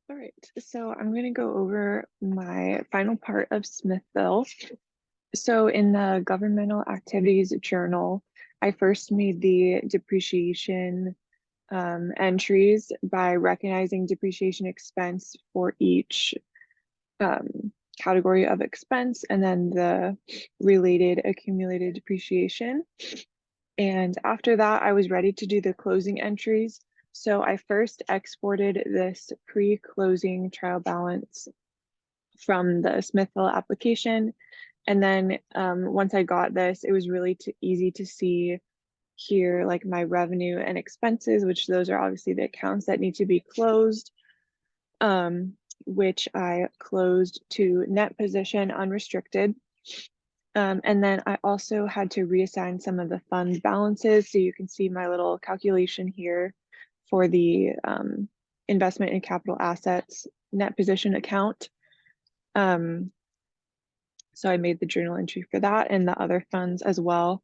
All right, so I'm going to go over my final part of Smithville. So in the governmental activities journal, I first made the depreciation entries by recognizing depreciation expense for each category of expense and then the related accumulated depreciation. And after that, I was ready to do the closing entries. So I first exported this pre-closing trial balance from the Smithville application. And then once I got this, it was really easy to see here, like my revenue and expenses, which those are obviously the accounts that need to be closed, which I closed to net position unrestricted. And then I also had to reassign some of the fund balances. So you can see my little calculation here for the investment in capital assets net position account. So I made the journal entry for that and the other funds as well.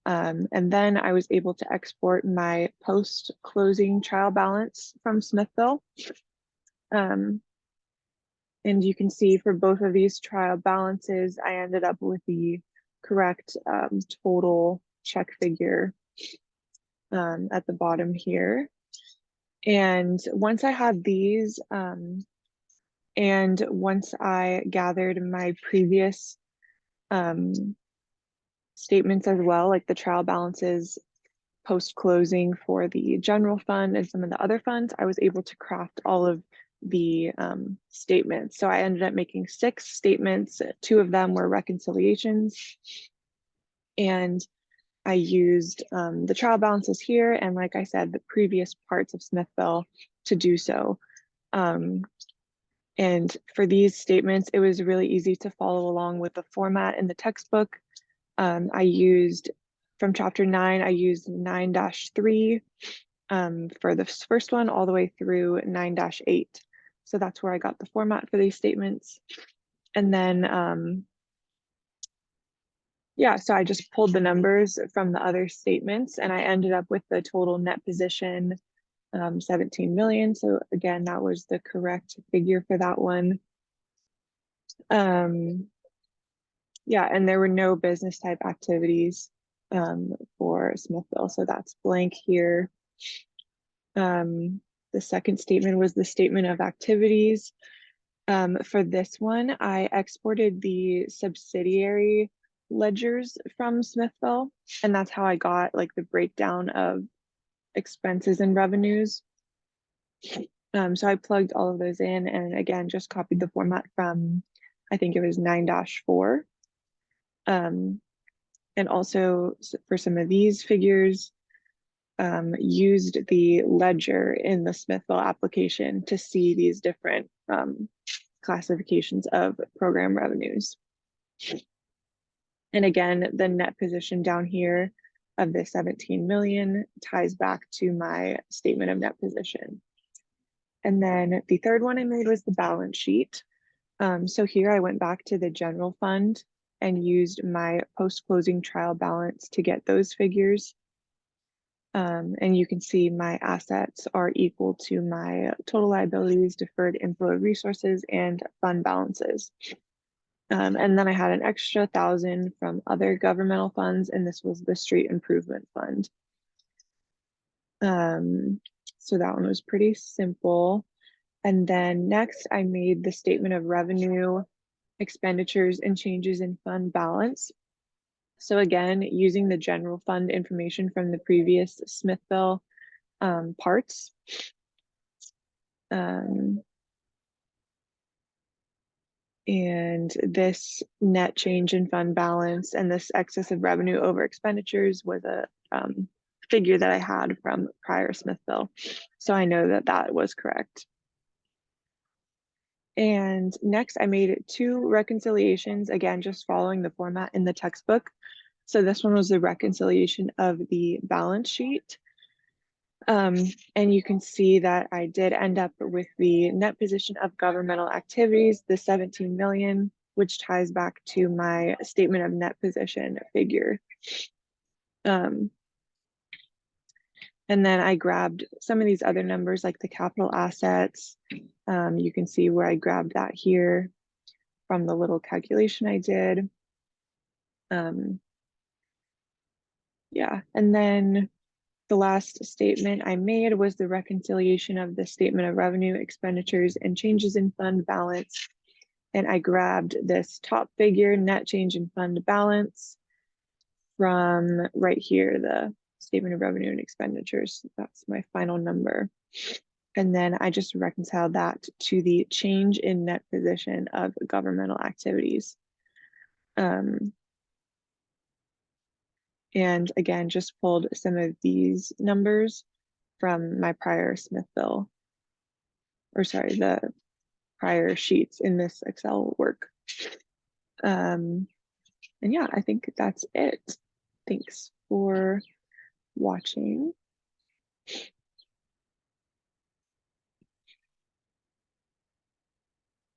And then I was able to export my post-closing trial balance from Smithville. And you can see for both of these trial balances, I ended up with the correct total check figure at the bottom here. And once I had these, and once I gathered my previous statements as well, like the trial balances post-closing for the general fund and some of the other funds, I was able to craft all of the statements. So I ended up making 6 statements. 2 of them were reconciliations. And I used the trial balances here and, like I said, the previous parts of Smithville to do so. And for these statements, it was really easy to follow along with the format in the textbook. I used, from chapter 9, I used 9-3 for the first one all the way through 9-8. So that's where I got the format for these statements. And then, yeah, so I just pulled the numbers from the other statements and I ended up with the total net position 17 million. So again, that was the correct figure for that one. Yeah, and there were no business type activities for Smithville, so that's blank here. The second statement was the statement of activities. For this one, I exported the subsidiary ledgers from Smithville, and that's how I got like the breakdown of expenses and revenues. So I plugged all of those in and again, just copied the format from, I think it was 9-4. And also for some of these figures, used the ledger in the Smithville application to see these different classifications of program revenues. And again, the net position down here of the 17 million ties back to my statement of net position. And then the third one I made was the balance sheet. So here I went back to the general fund and used my post-closing trial balance to get those figures. And you can see my assets are equal to my total liabilities, deferred inflow of resources, and fund balances. And then I had an extra 1,000 from other governmental funds, and this was the street improvement fund. So that one was pretty simple. And then next I made the statement of revenue, expenditures, and changes in fund balance. So again, using the general fund information from the previous Smithville parts. And this net change in fund balance and this excess of revenue over expenditures was a figure that I had from prior Smithville. So I know that that was correct. And next I made 2 reconciliations, again, just following the format in the textbook. So this one was the reconciliation of the balance sheet. And you can see that I did end up with the net position of governmental activities, the 17 million, which ties back to my statement of net position figure. And then I grabbed some of these other numbers like the capital assets. You can see where I grabbed that here from the little calculation I did. Yeah, and then the last statement I made was the reconciliation of the statement of revenue, expenditures, and changes in fund balance. And I grabbed this top figure, net change in fund balance, from right here, the statement of revenue and expenditures. That's my final number. And then I just reconciled that to the change in net position of governmental activities. And again, just pulled some of these numbers from my prior Smithville, or sorry, the prior sheets in this Excel work. And yeah, I think that's it. Thanks for watching.